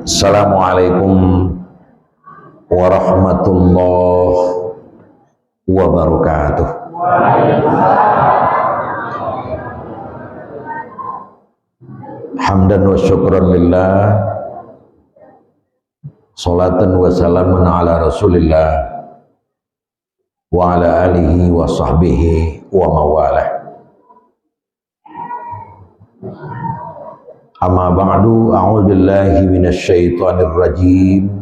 Assalamualaikum warahmatullahi wabarakatuh. Hamdan wa syukran lillah, salatan wa salamun ala rasulillah wa ala alihi wa sahbihi wa mawalah. Amma ba'du, a'udzu billahi minasy syaithanir rajim.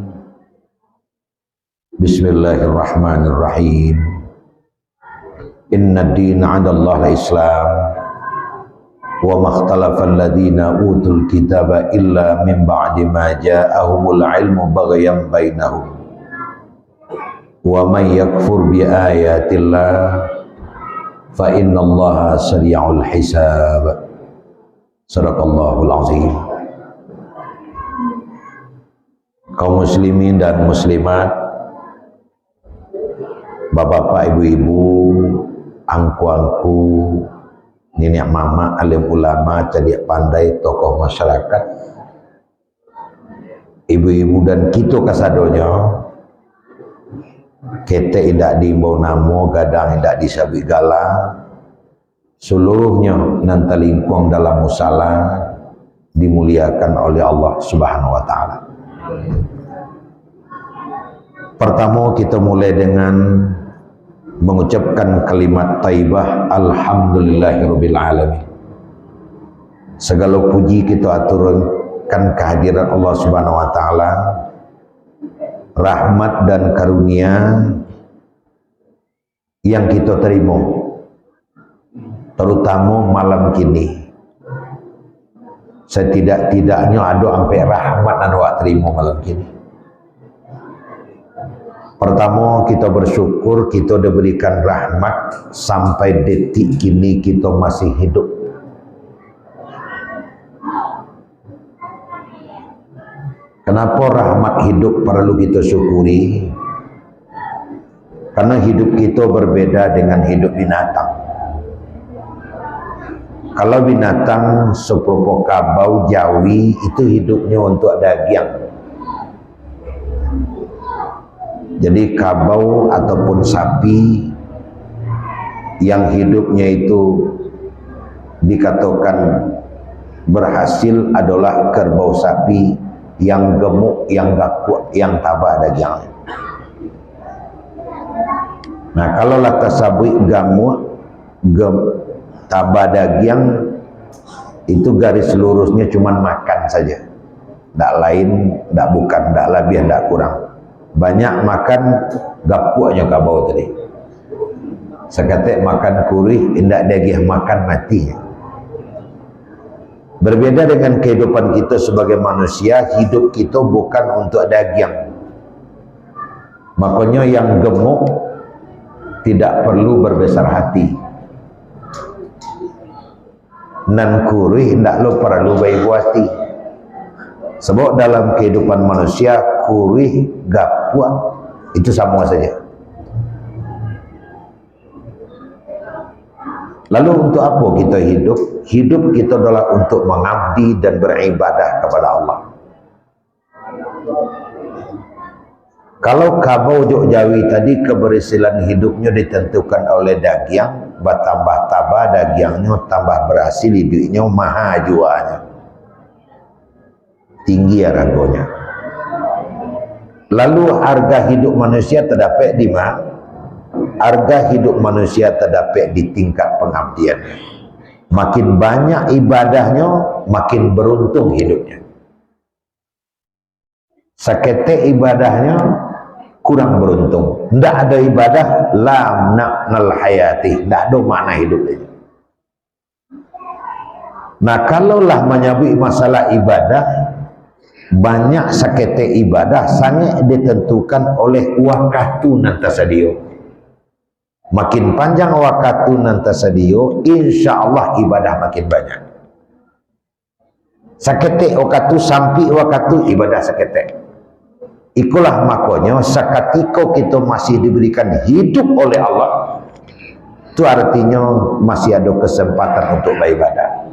Bismillahirrahmanirrahim. Inna ad-dina 'inda Allahil Islam wa makhtalafa alladhina utul kitaba illa min ba'di ma ja'ahumul 'ilmu baghyan bainahum wa man yakfur bi ayatillah fa innallaha sari'ul hisab. Sadaqallahul azim. Kaum muslimin dan muslimat, bapak-bapak, ibu-ibu, angku-angku, nenek mama, alim ulama, cerdik pandai, tokoh masyarakat, ibu-ibu dan kita kasadonya, kita tidak diimbau namo, gadang tidak disabik gala, seluruhnya nanti lingkung dalam musala dimuliakan oleh Allah Subhanahu wa Ta'ala. Pertama, kita mulai dengan mengucapkan kalimat thayyibah alhamdulillahirabbil alamin. Segala puji kita aturkan kehadiran Allah Subhanahu wa Ta'ala, rahmat dan karunia yang kita terima terutama malam kini. Setidak-tidaknya ada sampai rahmat yang awak terima malam kini. Pertama, kita bersyukur kita diberikan rahmat sampai detik kini kita masih hidup. Kenapa rahmat hidup perlu kita syukuri? Karena hidup kita berbeda dengan hidup binatang. Kalau binatang sepopo kabau, jawi, itu hidupnya untuk daging. Jadi kabau ataupun sapi yang hidupnya itu dikatakan berhasil adalah kerbau sapi yang gemuk, yang gakuat, yang tabah dagingnya. Nah, kalau lata sapi tabah daging itu garis lurusnya cuma makan saja, tak lain, tak bukan, tak lebih, tak kurang. Banyak makan gapuaknya kabau tadi. Seketik makan kurih, indak daging makan matinya. Berbeda dengan kehidupan kita sebagai manusia, hidup kita bukan untuk daging. Makanya yang gemuk tidak perlu berbesar hati. Nan kurih tidak lo perlu baik hati. Sebab dalam kehidupan manusia kurih gapuak itu sama saja. Lalu untuk apa kita hidup? Hidup kita adalah untuk mengabdi dan beribadah kepada Allah. Kalau kabau jok jawi tadi keberhasilan hidupnya ditentukan oleh daging, bertambah tabah dagingnya, tambah berhasil hidupnya, maha juanya, tinggi harganya. Lalu harga hidup manusia terdapat di mana? Harga hidup manusia terdapat di tingkat pengabdian. Makin banyak ibadahnya, makin beruntung hidupnya. Seketik ibadahnya kurang beruntung. Tidak ada ibadah, lam na'nal hayati, tidak ada makna hidupnya. Nah, kalaulah menyebut masalah ibadah, banyak seketik ibadah sangat ditentukan oleh waktu nanti sadio. Makin panjang waktu nanti sadio, insya Allah ibadah makin banyak. Seketik waktu sampai waktu ibadah seketik. Ikulah makanya seketika kita masih diberikan hidup oleh Allah, itu artinya masih ada kesempatan untuk beribadah.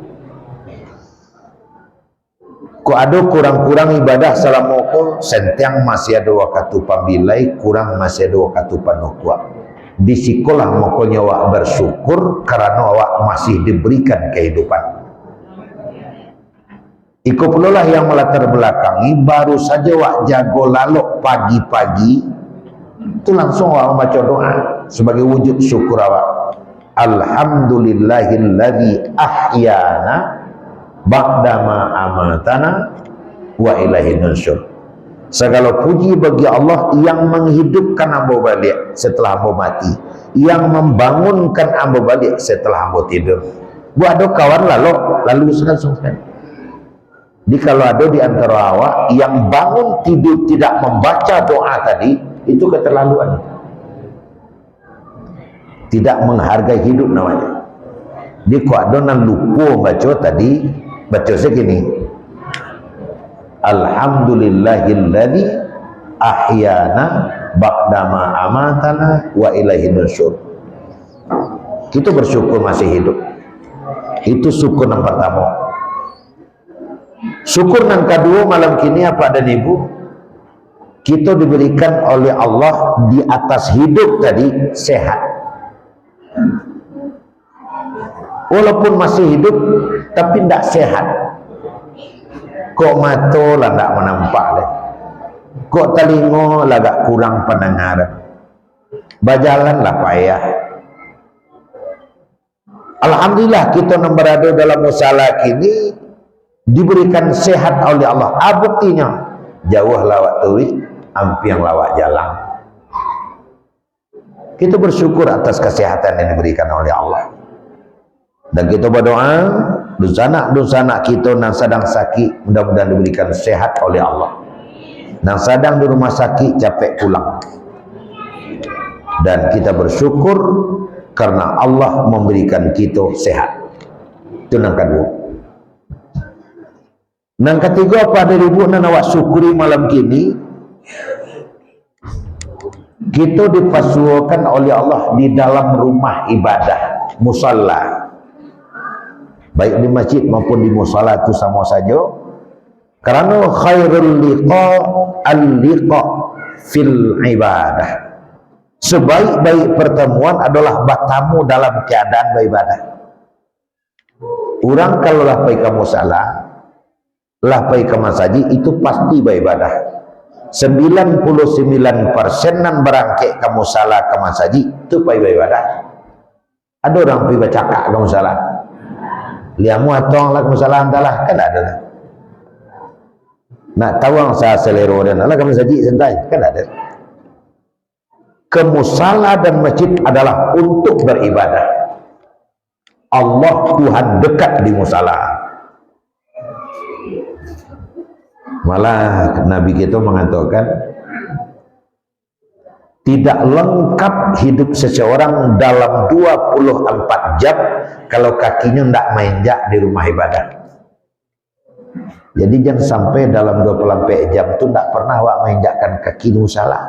Ko ada kurang-kurang ibadah selama ko sentiang masih ada waktu pambilai, kurang masih ada waktu panukuak. Di sikolah mokonya awak bersyukur karena awak masih diberikan kehidupan. Iko perlulah yang melatar belakangi, baru saja awak jago lalok pagi-pagi itu langsung awak membaca doa sebagai wujud syukur awak. Alhamdulillahilladzi ahyana ba'dama amatana wa ilaihin nusyur. Segala puji bagi Allah yang menghidupkan hamba balik setelah hamba mati, yang membangunkan hamba balik setelah hamba tidur. Buat ada kawan lalu langsung sekali. Jadi kalau ada di antara awak yang bangun tidur tidak membaca doa tadi, itu keterlaluan. Tidak menghargai hidup namanya. Jadi kok ada nan lupa baca tadi, baca segini. Alhamdulillahilladzi ahyana ba'dama amatana wa ilaihin nusyur. Kita bersyukur masih hidup. Itu syukur yang pertama. Syukur yang kedua malam kini apa dan ibu? Kita diberikan oleh Allah di atas hidup tadi sehat. Walaupun masih hidup tapi tidak sehat. Kok mata lah tak menampak leh. Kok telinga lah agak kurang pendengaran. Berjalan lah payah. Alhamdulillah kita yang berada dalam musala kini diberikan sehat oleh Allah. Buktinya jauh lawak turi, ampiang lawak jalan. Kita bersyukur atas kesehatan yang diberikan oleh Allah. Dan kita berdoa, dosa-dosa kita yang sedang sakit mudah-mudahan diberikan sehat oleh Allah. Yang sedang di rumah sakit capek pulang. Dan kita bersyukur karena Allah memberikan kita sehat. Itu yang kedua. Yang ketiga pada ribu yang awak syukuri malam kini, kita dipasuakan oleh Allah di dalam rumah ibadah, musalla. Baik di masjid maupun di musalla itu sama saja. Karena khairul liqa al-liqa fil ibadah. Sebaik-baik pertemuan adalah bertemu dalam keadaan beribadah. Orang kalau lah pergi ke musalla, lah pergi ke masjid itu pasti beribadah. 99% nan berangkat ke musalla ke masjid itu pergi beribadah. Ada orang pergi bercakap ke musalla. Liamu atong lah ke musalla antalah, kan ada lah. Nak tahu yang saya selero dan Allah ke masjid santai, kan ada. Ke musalla dan masjid adalah untuk beribadah. Allah Tuhan dekat di musalla. Malah Nabi kita mengatakan tidak lengkap hidup seseorang dalam 24 jam kalau kakinya tidak menginjak di rumah ibadah. Jadi jangan sampai dalam 24 jam itu tidak pernah awak menginjakkan kaki di musalla,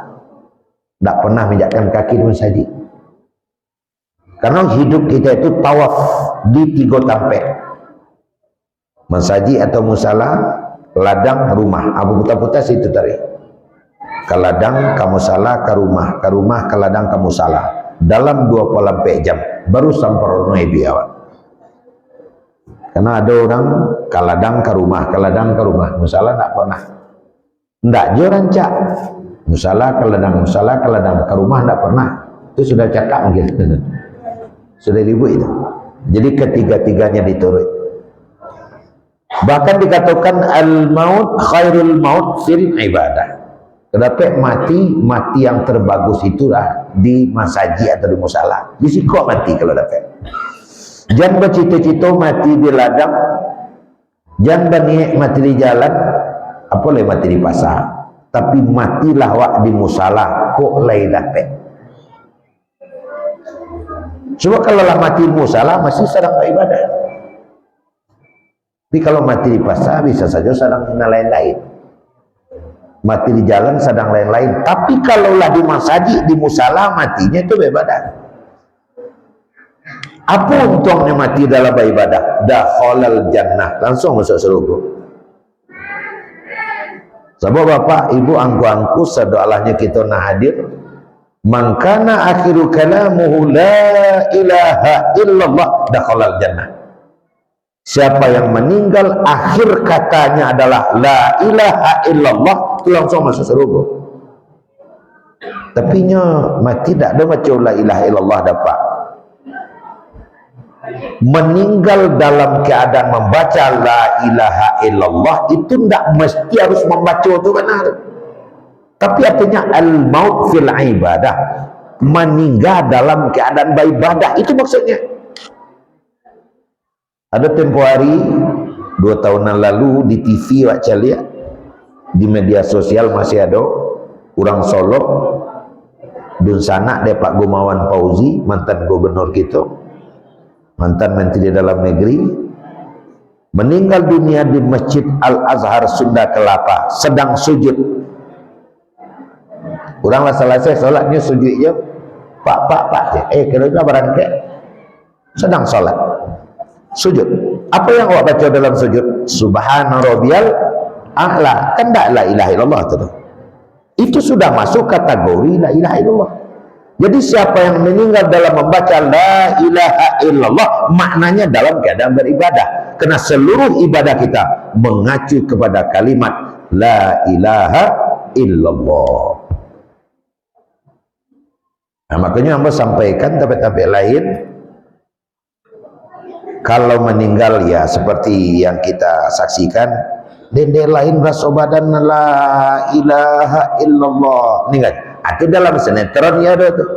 tidak pernah menginjakkan kaki di masjid. Karena hidup kita itu tawaf di 3 tempat, masjid atau musalla, ladang, rumah. Abu putar-putar situ tadi. Ke ladang, ke musalla, ke rumah, ke ladang, ke musalla. Dalam 24 jam baru sampai biawak. Karena ada orang ke ladang, ke rumah, musalla tak pernah. Tidak je rancak. Musalla, ke ladang, ke rumah tak pernah. Itu sudah cakap mungkin. Sudah ribut itu. Jadi ketiga-tiganya diturut. Bahkan dikatakan al-maut khairul maut fil ibadah. Kenapa mati yang terbagus itulah di masjid atau di musalla. Risiko mati kalau dapat. Jangan bercita-cita mati di ladang, jangan berniat mati di jalan, apa boleh mati di pasar. Tapi matilah wak di musalla, kok lain dapat. Cuma kalau lah mati di musalla masih sedang beribadah. Tapi kalau mati di pasar bisa saja sedang lain-lain. Mati di jalan sedang lain-lain. Tapi kalaulah di masjid, di musalla matinya itu beribadah. Apa untungnya mati dalam beribadah? Dakhalal jannah, langsung masuk surga. Sebab bapak, ibu, angku-angku, sedoalahnya kita nak hadir. Man kana akhiru kalamuhu la ilaha illallah dakhalal jannah. Siapa yang meninggal akhir katanya adalah la ilaha illallah, itu langsung masuk surga. Tapi nya mati tak ada macam la ilaha illallah dapat. Meninggal dalam keadaan membaca la ilaha illallah itu tidak mesti harus membaca itu benar. Tapi artinya al-maut fil ibadah, meninggal dalam keadaan beribadah, itu maksudnya. Ada tempoh hari 2 tahunan lalu di TV baca lihat, di media sosial masih ada orang Solo dun sanak dia Pak Gumawan Fauzi, mantan gubernur kita, mantan menteri dalam negeri, meninggal dunia di Masjid Al-Azhar Sunda Kelapa, sedang sujud. Orang lah selesai solatnya sujud je, pak kira-kira berangkat sedang solat sujud. Apa yang awak baca dalam sujud? Subhana rabbiyal a'la. Kan tak la ilaha illallah tu. Itu sudah masuk kategori la ilaha illallah. Jadi siapa yang meninggal dalam membaca la ilaha illallah, maknanya dalam keadaan beribadah. Karena seluruh ibadah kita mengacu kepada kalimat la ilaha illallah. Nah, makanya hamba sampaikan tapi lain, kalau meninggal ya seperti yang kita saksikan, dendek lain rasa badan la ilaha illallah. Ini kan? Itu dalam sinetron ya ada tuh.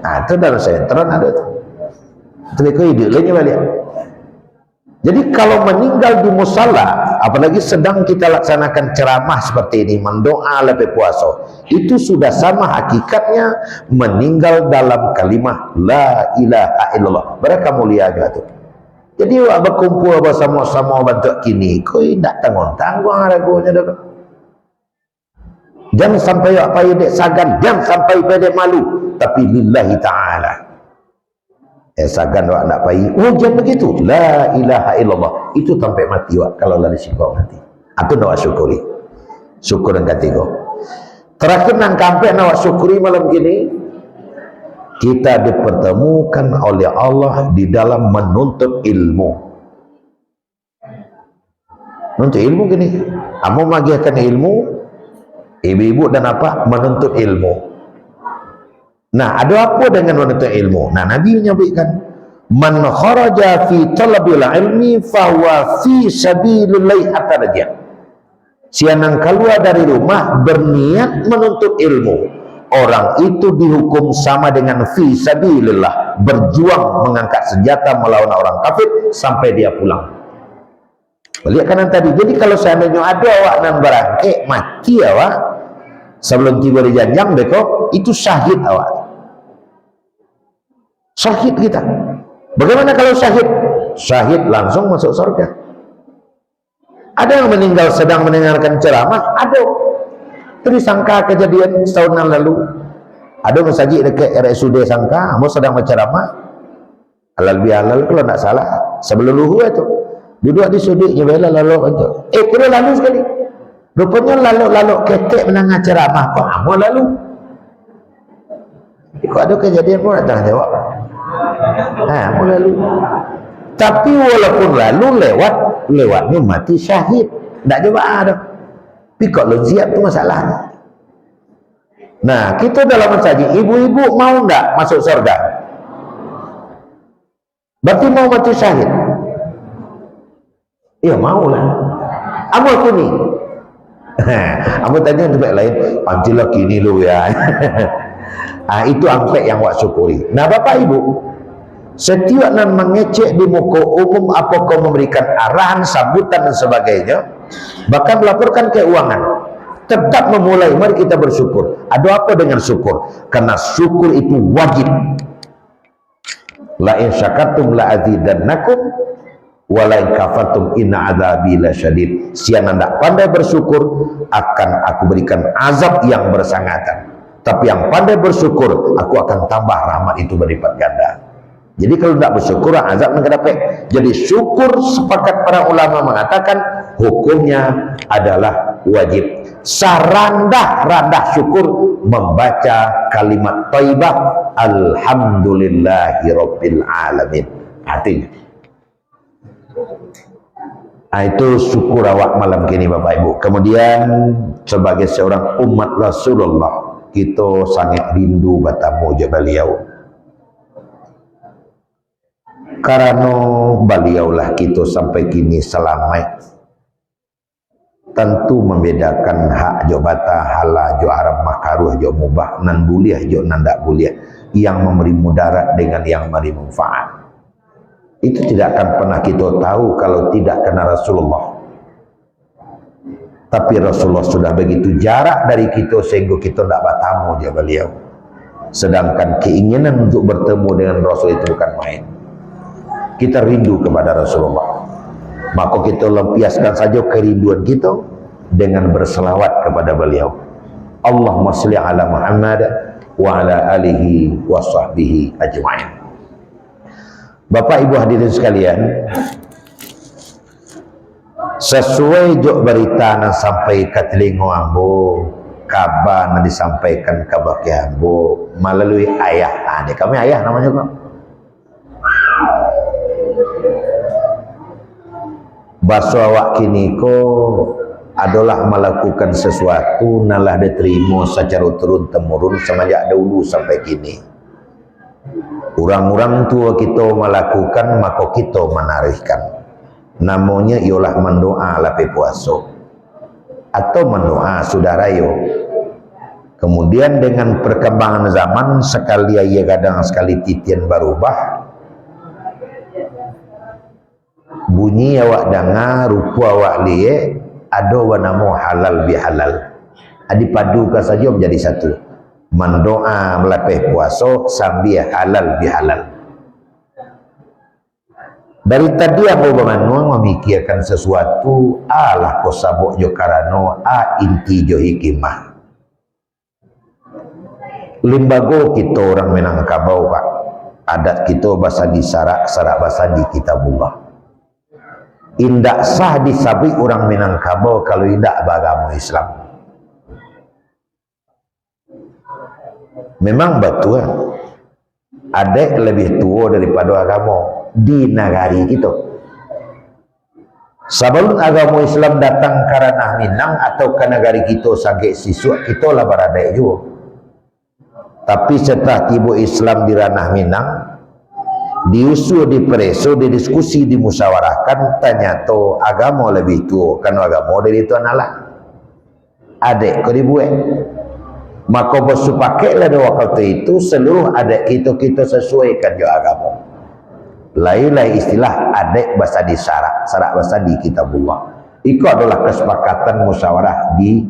Itu dalam sinetron ada tuh. Tapi kau idulnya balik. Jadi kalau meninggal di musala, apalagi sedang kita laksanakan ceramah seperti ini, mendoa lebih puasa, itu sudah sama hakikatnya meninggal dalam kalimat la ilaha illallah. Mereka mulia juga tuh. Jadi awak berkumpul bersama-sama bantu kini, kau tidak tanggung-tanggung ragunya dah. Jangan sampai apa yang dek sagan, jangan sampai pada malu, tapi lillahi ta'ala. Sagan awak nak pai, oh jangan begitu, la ilaha illallah, itu sampai mati awak kalau lari sikau mati. Aku nak syukuri, syukur yang ketiga. Terakhir nang kampai nak syukuri malam gini, kita dipertemukan oleh Allah di dalam menuntut ilmu. Menuntut ilmu gini, kamu magiakan ilmu, ibu-ibu dan apa menuntut ilmu. Nah, ada apa dengan menuntut ilmu? Nah, Nabi menyampaikan, man kharaja fi talabil ilmi fahuwa fi sabilillah hatta rajah. Sianang keluar dari rumah berniat menuntut ilmu, orang itu dihukum sama dengan fi sabilillah, berjuang mengangkat senjata melawan orang kafir sampai dia pulang. Lihat kanan tadi. Jadi kalau seandainya ada awak nan berangkat mati awak sebelum tiba di janjang beko, itu syahid awak. Syahid kita. Bagaimana kalau syahid? Syahid langsung masuk surga. Ada yang meninggal sedang mendengarkan ceramah, ada. Itu disangka kejadian setahun yang lalu. Ada masjid dekat RSUD Sangka, mau sedang berceramah. Halal bihalal kalau tak salah, sebelum luhur itu. Duduk di sudut nyebela lalu itu. Kira lalu sekali. Rupanya lalu ketek menengah ceramah, kok amal lalu. Kok ada kejadian pun tak jawab. Amal lalu. Tapi walaupun lalu lewatnya mati syahid, tak coba ada. Tapi kalau siap tu masalah. Nah, kita dalam mensaji, ibu-ibu mau tak masuk surga? Berarti mau mati syahid? Ya maulah. Amal kuni. Amal tanya tempat lain, pantilah kini lu ya. Itu aspek yang awak syukuri. Nah, Bapak Ibu, setiap nan mengecek di muka umum apakah memberikan arahan, sambutan dan sebagainya, bahkan melaporkan keuangan, tetap memulai, mari kita bersyukur. Ada apa dengan syukur? Karena syukur itu wajib. La in syakartum la azidannakum wa la in kafartum inna adzabi lasyadid. Siapa tidak pandai bersyukur, akan aku berikan azab yang bersangatan. Tapi yang pandai bersyukur, aku akan tambah rahmat itu berlipat ganda. Jadi kalau tidak bersyukur, azab nak dapat. Jadi syukur, sepakat para ulama mengatakan hukumnya adalah wajib. Sarandah-randah syukur membaca kalimat thayyibah alhamdulillahirabbil alamin. Artinya itu syukur awak malam kini Bapak Ibu. Kemudian sebagai seorang umat Rasulullah, kita sangat rindu bertemu je beliau. Karena beliaulah kita sampai kini selamat. Tentu membedakan hak jo bata, halal jo haram, makaruh jo mubah, nan buliah jo nan dak buliah, yang memberi mudarat dengan yang memberi manfaat. Itu tidak akan pernah kita tahu kalau tidak kena Rasulullah. Tapi Rasulullah sudah begitu jarak dari kita sehingga kita tidak bertemu dia beliau. Sedangkan keinginan untuk bertemu dengan Rasul itu bukan main. Kita rindu kepada Rasulullah. Maka kita lampiaskan saja kerinduan kita dengan berselawat kepada beliau. Allahumma sholli ala Muhammad wa ala alihi wa sahbihi ajma'in. Bapak Ibu hadirin sekalian, sesuai jok berita yang sampai ke telinga ambo, kabar yang disampaikan ke baki ambo melalui ayah. Nah, kami ayah namanya kok. Bahasa awak kini ko adalah melakukan sesuatu nalah diterima secara turun-temurun semenjak dahulu sampai kini. Orang-orang tua kita melakukan, maka kita menarikkan. Namanya ialah mendoa lapi puasa atau mendoa saudarayo. Kemudian dengan perkembangan zaman, sekali ia kadang sekali titian berubah. Bunyi awak dengar, rupa awak lihat, ada namo halal bihalal. Dipadukan saja menjadi satu. Mendoa melepeh puasa sambil halal bihalal. Dari tadi aku bermanuang memikirkan sesuatu alah ko sabuk jo karano inti jo hikimah. Limbago kita orang Minangkabau Pak, adat kita bahasa di sarak bahasa di kitabullah. Indak sah disabi orang Minangkabau kalau indak beragama Islam. Memang betul, adek lebih tua daripada agama di negari itu. Sebelum agama Islam datang ke ranah Minang atau ke negari kita sebagai siswa, kita lah beradek juga. Tapi setelah tiba Islam di ranah Minang, diusul, dipreso, didiskusi, dimusyawarahkan, ternyata agama lebih tua, karena agama dari itu adalah adek kau dibuat. Maka bersupakailah dua waktu itu seluruh adik kita sesuaikan jo agama. Lain-lain istilah adik bahasa di sarak bahasa di kitabullah. Itu adalah kesepakatan musyawarah di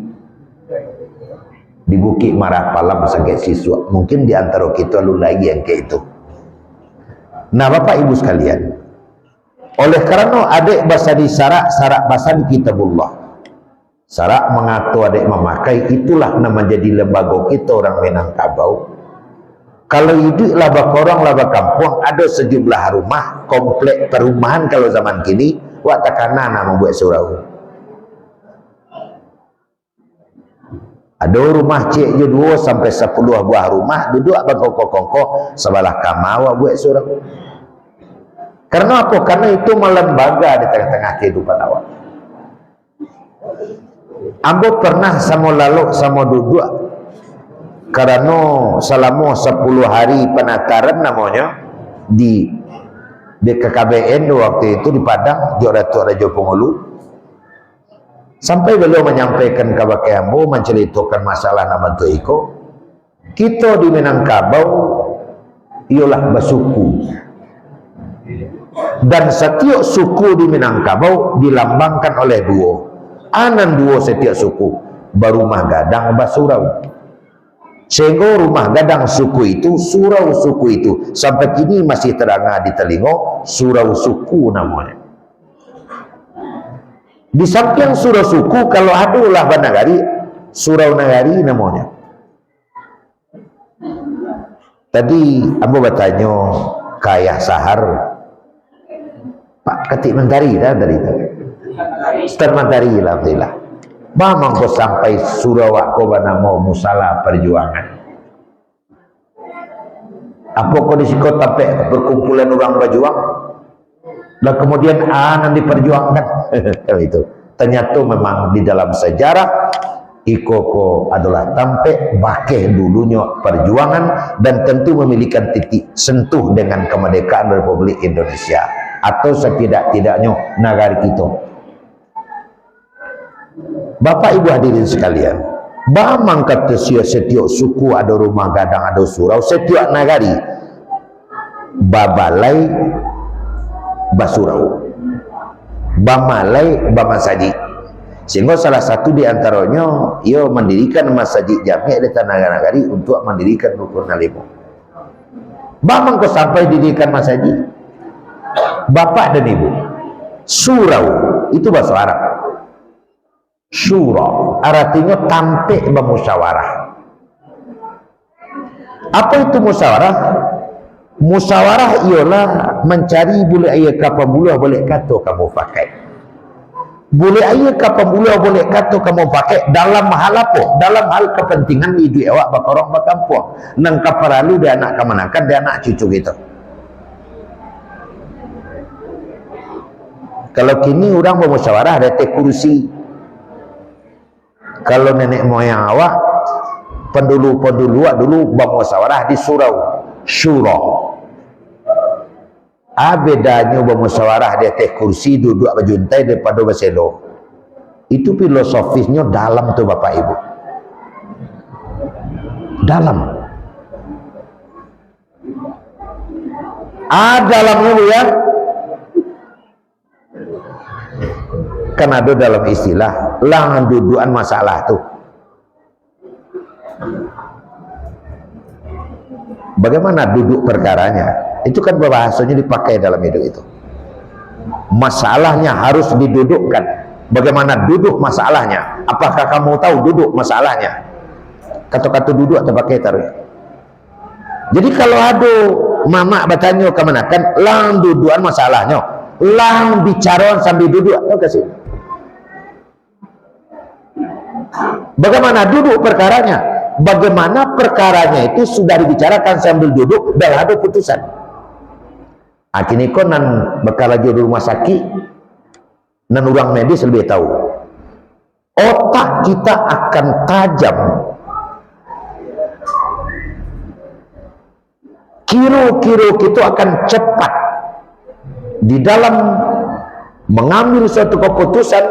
Bukit Marapalam sebagai siswa. Mungkin di antara kita lu lagi yang kayak itu. Nah Bapak Ibu sekalian, oleh karena adik bahasa di sarak bahasa di kitabullah. Sarak mengaku adik memakai, itulah nama jadi lembaga kita orang Minangkabau. Kalau hidup laba korang laba kampung, ada sejumlah rumah komplek perumahan kalau zaman kini wak takana nama buat surau. Ada rumah cik je 2 sampai 10 buah rumah duduk bangkok-kongkok sebelah kamar buat surau. Karena apa? Karena itu melembaga di tengah-tengah kehidupan awak. Ambo pernah sama lalu sama duduk karena selama 10 hari penataran namanya di BKKBN waktu itu di Padang, Datuk Raja Pengulu. Sampai beliau menyampaikan kepada Ambo menceritakan masalah nama tu iko. Kita di Minangkabau ialah bersuku. Dan setiap suku di Minangkabau dilambangkan oleh dua. Anan dua setiap suku berumah gadang basurau. Sehingga rumah gadang suku itu, surau suku itu sampai kini masih terangah di telinga surau suku namanya. Di samping surau suku kalau ada ulah nagari, surau nagari namanya. Tadi ambo bertanya kaya sahar Pak Ketik Mentari dah dari itu. Ustaz Mentari alhamdulillah. Mamang kau sampai Surawak kau banamo musala perjuangan. Apa kau di situ sampai perkumpulan orang berjuang? Dan kemudian nanti diperjuangkan. Itu ternyata memang di dalam sejarah Ikoko adalah tampe bakeh dulunya perjuangan dan tentu memiliki titik sentuh dengan kemerdekaan Republik Indonesia atau setidak-tidaknya negara kita. Bapak Ibu hadirin sekalian, bamang kata setiap suku ada rumah gadang ada surau, setiap nagari babalai basurau, bamalai bamasaji. Sehingga salah satu di antaranya ia mendirikan masjid jami di tanah nagari untuk mendirikan rukun lima. Bamang kau sampai didirikan masjid, bapak dan ibu. Surau itu bahasa Arab. Surau artinya tampik bermusyawarah. Apa itu musyawarah? Musyawarah ialah mencari boleh ayat kapan buluh boleh kata kamu pakai. Boleh ayat kapan buluh boleh kata kamu pakai dalam hal apa? Dalam hal kepentingan hidup awak bakorong bakampung. Nang kaparalu dia anak kemanakan dia anak cucu gitu. Kalau kini orang bermusyawarah ada kursi. Kalau nenek moyang awak pendulu-pendulu dulu bermusyawarah di surau, syura. Bedanya bermusyawarah di atas kursi duduk berjuntai daripada berselo. Itu filosofisnya dalam tuh Bapak Ibu. Dalam. Dalamnya Bu ya. Kan ada dalam istilah langan dudukan masalah tuh. Bagaimana duduk perkaranya? Itu kan bahasanya dipakai dalam hidup itu. Masalahnya harus didudukkan. Bagaimana duduk masalahnya? Apakah kamu tahu duduk masalahnya? Kata-kata duduk atau pakai taruh. Jadi kalau ada mama bertanya kemana kan lang dudukan masalahnya, lang bicara sambil duduk. Kasih. Bagaimana duduk perkaranya? Bagaimana perkaranya itu sudah dibicarakan sambil duduk dan ada putusan. Kini kau nan bakal lagi di rumah sakit, nan orang medis lebih tahu. Otak kita akan tajam. Kiro-kiro kita akan cepat di dalam mengambil suatu keputusan.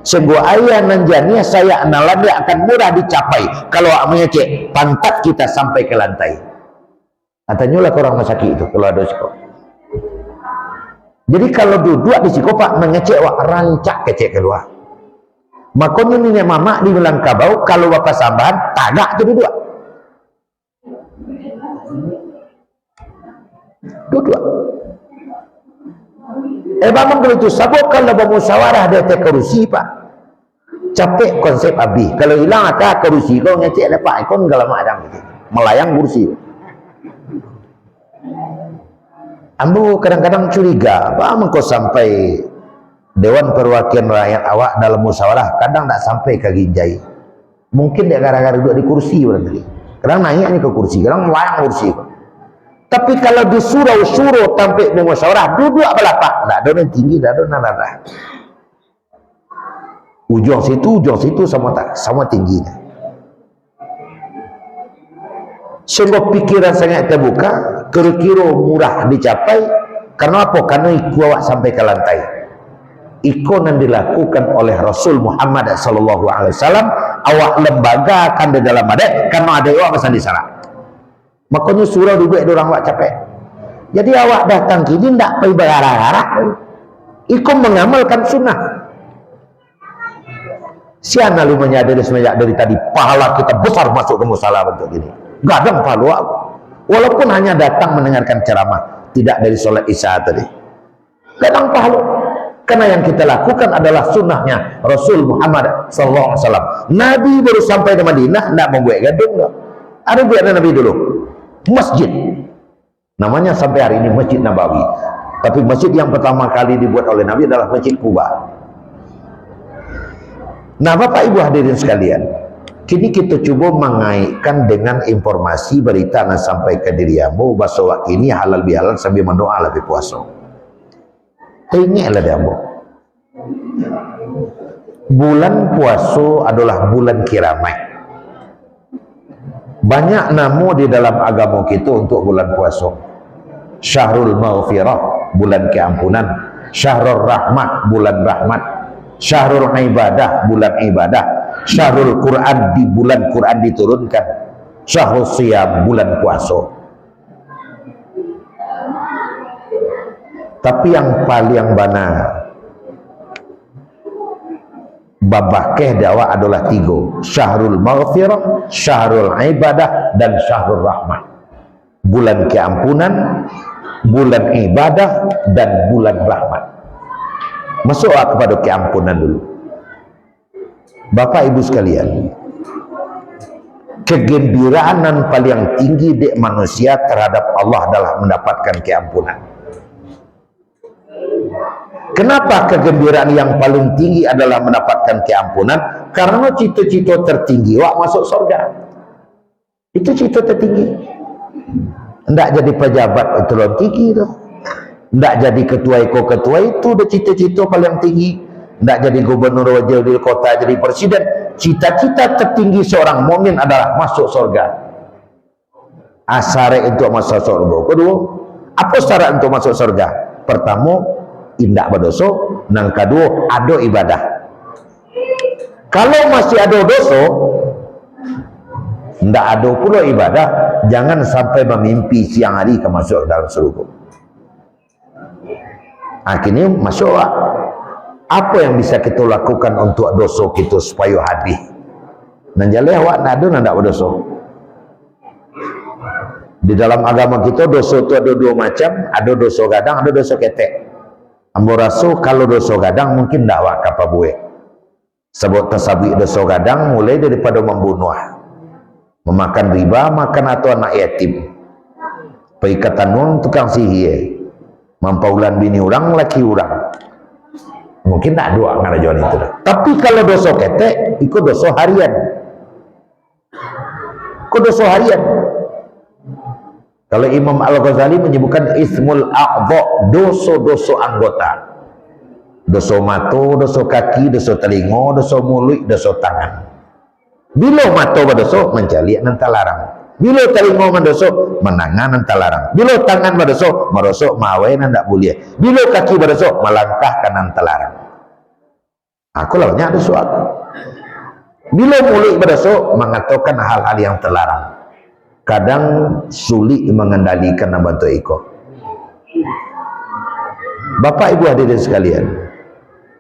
Sungguh ayah nan jania saya analan dia akan mudah dicapai kalau mengecek pantat kita sampai ke lantai. Katanya lah orang rumah sakit itu kalau ada psikop. Jadi kalau duduk di psikopat mengecek wak rancak kecek keluar. Makanya nenek mama di Melangkabau kalau bapak sambahan tagak tu duduk. Duduk. Bamang kalau itu sabuk kalau bermusyawarah dia tak kerusi pak. Capek konsep abih. Kalau hilang akak kerusi kau ngecek lepak ikon kalau macam gitu. Melayang kursi. Ambo kadang-kadang curiga, bamang kau sampai Dewan Perwakilan Rakyat awak dalam musyawarah kadang tak sampai ke Ginjai. Mungkin dia gara-gara duduk di kursi barangkali. Kadang naiknya ke kursi, kadang melayang kursi. Tapi kalau di surau-surau tampil di musyawarah duduk belapak, tak ada yang tinggi, tak ada yang rendah. Ujung situ sama tingginya. Sehingga pikiran sangat terbuka, kira-kira murah dicapai. Karena apa? Karena iku awak sampai ke lantai. Iku yang dilakukan oleh Rasul Muhammad SAW, awak lembaga akan di dalam adat, karena ada awak pesan di sana. Makanya surau duduk orang awak capek. Jadi awak datang kini tidak pergi bergarah-garah. Iku mengamalkan sunnah. Siapa lu menyadari semenjak dari tadi pahala kita besar masuk ke musalah bentuk ini. Gadang pahala aku. Walaupun hanya datang mendengarkan ceramah, tidak dari sholat isya tadi. Gadang pahala. Karena yang kita lakukan adalah sunnahnya Rasul Muhammad SAW. Nabi baru sampai di Madinah, tidak membuat gading. Ada buat Nabi dulu. Masjid. Namanya sampai hari ini Masjid Nabawi. Tapi masjid yang pertama kali dibuat oleh Nabi adalah Masjid Kuba. Nah, Bapak Ibu hadirin sekalian, kini kita cuba mengaitkan dengan informasi berita yang sampai ke dirimu bahwa ini halal bihalal sambil mendoa lebih puasa. Ingatlah dia, bulan puasa adalah bulan kiramat. Banyak nama di dalam agama kita untuk bulan puasa. Syahrul Maghfirah, bulan keampunan. Syahrul Rahmah, bulan rahmat. Syahrul Ibadah, bulan ibadah. Syahrul Quran, di bulan Quran diturunkan. Syahrul Siyam, bulan puasa. Tapi yang paling benar babakeh dakwah adalah 3. Syahrul Maghfirah, Syahrul Ibadah, dan Syahrul Rahmah. Bulan keampunan, bulan ibadah, dan bulan rahmat. Masuklah kepada keampunan dulu. Bapak Ibu sekalian, kegembiraan yang paling tinggi di manusia terhadap Allah adalah mendapatkan keampunan. Kenapa kegembiraan yang paling tinggi adalah mendapatkan keampunan? Karena cita-cita tertinggi wak masuk surga. Itu cita tertinggi. Tidak jadi pejabat itu loh tinggi tuh. Tidak jadi ketua itu udah cita-cita paling tinggi. Tidak jadi gubernur, wajil kota, jadi presiden. Cita-cita tertinggi seorang mukmin adalah masuk surga. Syarat untuk masuk surga. Kedua, apa syarat untuk masuk surga? Pertama, indak berdosa. Yang kedua, ada ibadah. Kalau masih ada dosa, tidak ada pula ibadah, jangan sampai memimpi siang hari ke masuk dalam surga. Akhirnya masuk. Apa yang bisa kita lakukan untuk dosa kita supaya habis? Dan jaleh awak nak ada nak berdosa. Di dalam agama kita dosa itu ada 2 macam, ada dosa gadang, ada dosa ketek. Ambo rasa kalau dosa gadang mungkin tak awak apa buat. Sebab tersabik dosa gadang mulai daripada membunuh, memakan riba, makan atau anak yatim, perikatan nun tukang sihir, mampaulan bini orang, laki orang. Mungkin tak dua ngarajuan itu. Tapi kalau dosa ketek, itu dosa harian. Itu dosa harian. Kalau Imam Al-Ghazali menyebutkan ismul a'dha, dosa-dosa anggota. Dosa mata, dosa kaki, dosa telinga, dosa mulut, dosa tangan. Bila mata berdosa, mencali nan larang. Bila telinga berdosa, menangan nan larang. Bila tangan berdosa, merosok mawe nan tak boleh. Bila kaki berdosa, melangkah kanan larang. Aku lah banyak dosa aku. Bila mulut berdosa, mengatakan hal-hal yang terlarang. Kadang sulit mengendalikan nama tu iko. Bapak Ibu hadirin sekalian,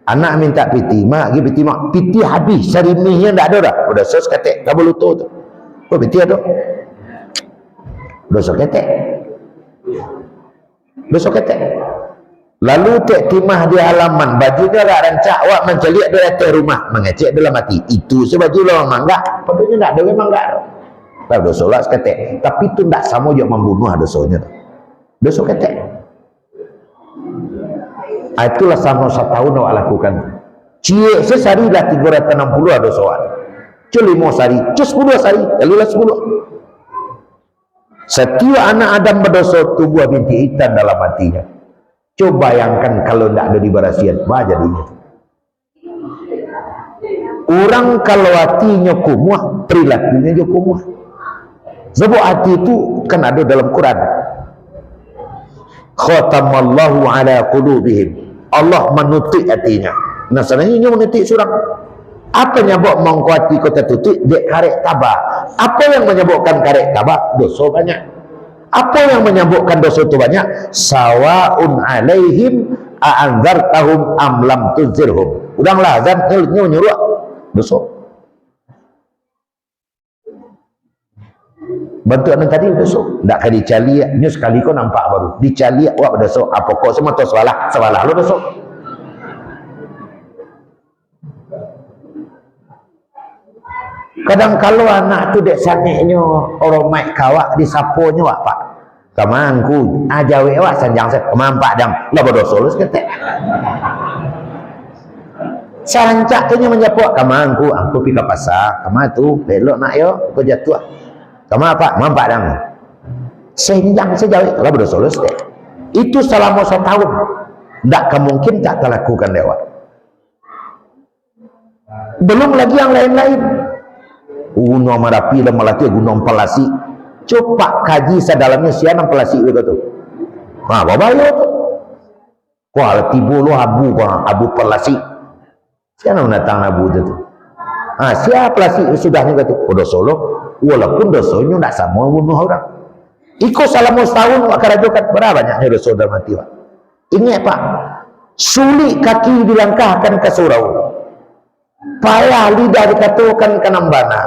anak minta piti, mak pergi piti habis, sarimihnya tak ada dah. Udah sos ketek, kabel luto tu. Oh piti ada. Dosa ketek. Dosa ketek. Lalu tek timah di halaman, bajunya tak rancak, awak menceliak di atas rumah, mengecek dalam hati. Itu sebaju lawan mangga, patutnya tak ada memang tak ada. Lalu dosa lah ketek. Tapi itu tak sama juga membunuh dosanya. Dosa ketek. Itulah sama setahun awak lakukan. Cie sehari lah 360 ada soal. Cie 5 sehari, cie 10 sehari, kalilah 10. Setiap anak Adam berdosa tubuh binti hitam dalam hatinya. Coba bayangkan kalau tidak ada dibarasian, apa jadinya? Orang kalau hatinya kumuh, perilakunya juga kumuh. Sebab hati itu kan ada dalam Quran. Khatamallahu ala qulubihim. Allah menutup hatinya. Nah sebenarnya menutup surang. Apa yang menyebabkan mengkuati kota tutup? Dia karek tabah. Apa yang menyebabkan karek tabah? Dosa banyak. Apa yang menyebabkan dosa itu banyak? Sawa'un alaihim a'anzartahum am lam tunzirhum. Udanglah azan nyuruh dosa. Bantuan tadi dosa. Tak kali dicali, nyu sekali kau nampak baru. Dicali awak berdosa. Apa kau semua tu salah lu dosa. Kadang kalau anak tu dek sangiknya orang maik kawak disaponya wak pak. Kamangku ajawe wak sanjang set kemampak jam. Lah berdosa lu seketek. Sarancak tu nya menjapuk kama angku pi ka pasar, kama tu belok nak yo ko jatuh. Kama apa? Mampak dang. Senjang sejauh lah berdosa deh. Itu selama setahun. Tak mungkin tak terlakukan lewat. Belum lagi yang lain-lain. Gunung Merapi dan Melati, Gunung Pelasi. Coba kaji sedalamnya siapa Pelasi itu tu. Nah, bawa tu. Kuala tibu lo abu Pelasi. Siapa mendatang abu itu tu? Siapa Pelasi sudahnya tu. Dosa lo, walaupun dosanya tak sama bunuh orang. Ikut selama setahun wak kerajukan berapa banyaknya dosa dalam hati wak. Ingat Pak, sulit kaki dilangkahkan ke surau, payah lidah dikatakan ke nambana.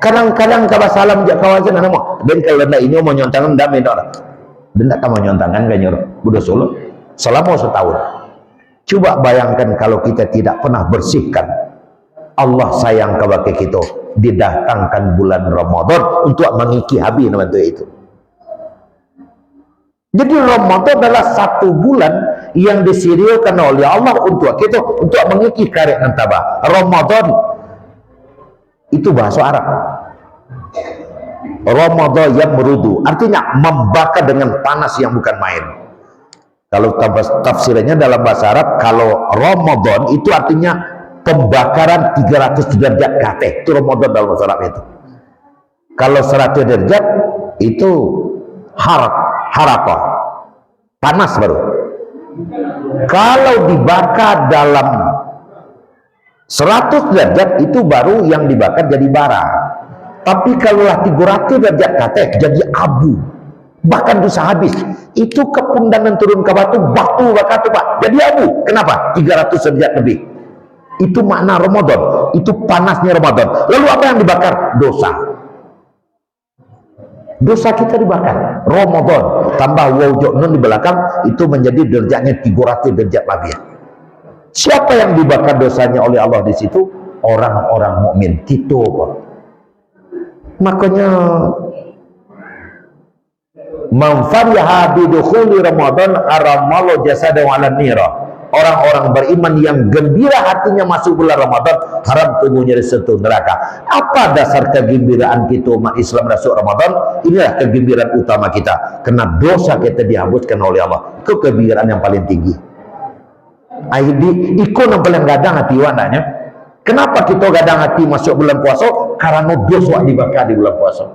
Kadang-kadang ke salam jak kawasan nama. Dan kalau ndak ini mau nyontangan damai orang. Dan tak mau nyontangan kan nyuruh. Budak Solo selama setahun. Coba bayangkan kalau kita tidak pernah bersihkan. Allah sayang kepada kita, didatangkan bulan Ramadan untuk mengiki habis nama itu. Jadi Ramadan adalah satu bulan yang disediakan oleh Allah untuk kita untuk mengiki karya dan tabah. Ramadan itu bahasa Arab. Ramadan yang merudu artinya membakar dengan panas yang bukan main. Kalau tafsirannya dalam bahasa Arab, kalau Ramadan itu artinya pembakaran 300 derajat ke atas. Itu Ramadan dalam bahasa Arab itu. Kalau 100 derajat itu harapah panas baru. Kalau dibakar dalam 100 derajat itu baru yang dibakar jadi bara. Tapi kalau 300 derajat ke atas jadi abu. Bahkan bisa habis. Itu kepundangan turun ke batu bakar tu Pak. Jadi abu. Kenapa? 300 derajat lebih. Itu makna Ramadan. Itu panasnya Ramadan. Lalu apa yang dibakar? Dosa. Dosa kita dibakar. Ramadan tambah wujud nun di belakang itu menjadi derajatnya 300 derajat lebih. Siapa yang dibakar dosanya oleh Allah di situ? Orang-orang mukmin. Kita Pak. Makanya manfariha bidukhuli Ramadan haramallahu jasadahu 'ala nira. Orang-orang beriman yang gembira hatinya masuk bulan Ramadan, haram tubuhnya disentuh neraka. Apa dasar kegembiraan kita umat Islam masuk Ramadan? Inilah kegembiraan utama kita, karena dosa kita dihapuskan oleh Allah. Itu kegembiraan yang paling tinggi. Ikut yang paling gadang hati wananya. Kenapa kita gadang hati masuk bulan puasa? Karena dosa dibakar di bulan puasa.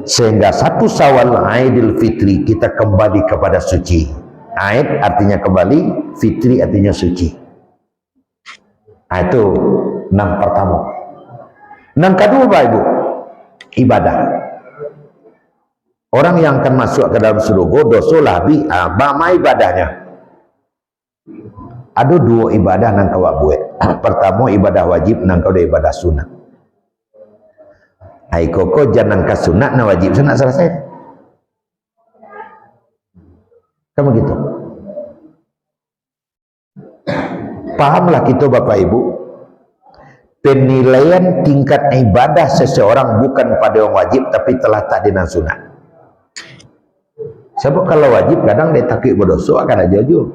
Sehingga satu Syawal Aidil Fitri kita kembali kepada suci. Aid artinya kembali, Fitri artinya suci. Itu enam pertama. Enam kedua Bapak Ibu, ibadah. Orang yang akan masuk ke dalam surga dosa labi bama ibadahnya. Ada dua ibadah nang kau buat. Pertama ibadah wajib, nang kau ada ibadah sunat. Hai koko jangan ke sunat na wajib sunat selesai. Kamu gitu. Pahamlah kita Bapak Ibu. Penilaian tingkat ibadah seseorang bukan pada yang wajib tapi telah tak dinan sunat. Sebab kalau wajib kadang dia takut berdosa akan aja jauh.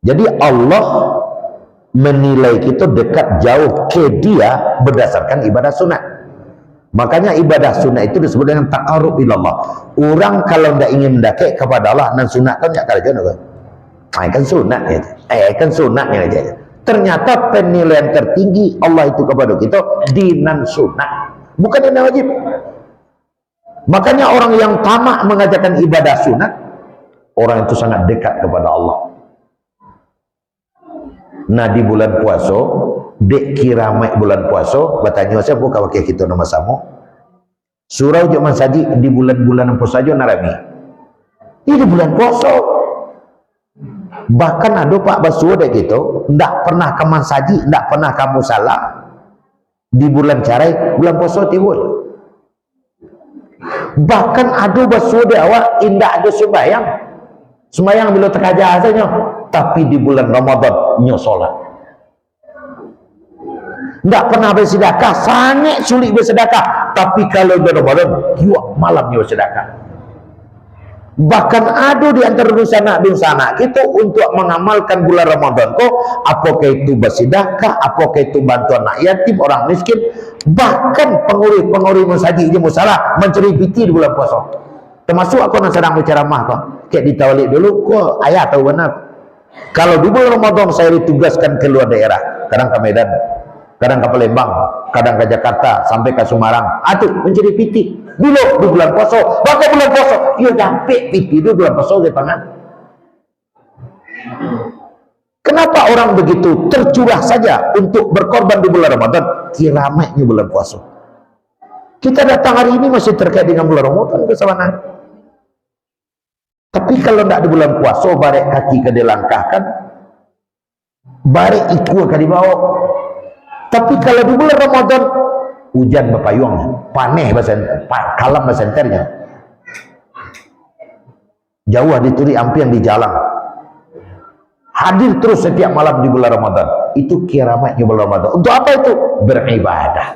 Jadi Allah menilai kita dekat jauh ke dia berdasarkan ibadah sunat. Makanya ibadah sunat itu disebut dengan taqarrub ilallah. Orang kalau tidak ingin mendekat kepada Allah dan sunat kan tak kerja kan sunat ya. Kan sunatnya aja. Ternyata penilaian tertinggi Allah itu kepada kita dinan sunat, bukan dinan wajib. Makanya orang yang tamak mengajarkan ibadah sunat, orang itu sangat dekat kepada Allah. Nah di bulan puasa dek kira mai bulan puasa bertanya siapa kau pakai kita nama sama surau jaman saji di bulan-bulan puasa saja narami ini bulan puasa bahkan ada Pak Basuh dek gitu ndak pernah kaman saji ndak pernah kamu salah di bulan carai bulan puasa timbul bahkan ada Basuh dek awak indah ada sembahyang bila terkaja saja tapi di bulan Ramadan nyo solat. Tidak pernah bersedekah, sangat sulit bersedekah. Tapi kalau di Ramadan, tiap malam dia bersedekah. Bahkan ada di antara dosa-dosa kita untuk mengamalkan bulan Ramadan kok, apakah itu bersedekah, apakah itu bantu anak yatim, orang miskin, bahkan penguri masjid je musalah mencuri piti di bulan puasa. Termasuk aku nak sedang berceramah kok, kayak ditawalik dulu kok ayah tahu benar. Kalau di bulan Ramadan saya ditugaskan ke luar daerah, kadang ke Medan, kadang ke Palembang, kadang ke Jakarta, sampai ke Semarang, aduh mencuri piti dulu di bulan puasa, bahkan bulan puasa ia dapat piti di bulan puasa ke tangan. Kenapa orang begitu tercurah saja untuk berkorban di bulan Ramadan? Kiramatnya bulan puasa. Kita datang hari ini masih terkait dengan bulan Ramadan kesabaran. Tapi kalau tidak di bulan puasa, barek kaki ke dilangkahkan, barek ikut ke dibawa. Tapi kalau di bulan Ramadan, hujan berpayung, paneh kalam bersenternya, jauh dituri ampian di jalan, hadir terus setiap malam di bulan Ramadan. Itu kiramatnya bulan Ramadan. Untuk apa itu? Beribadah,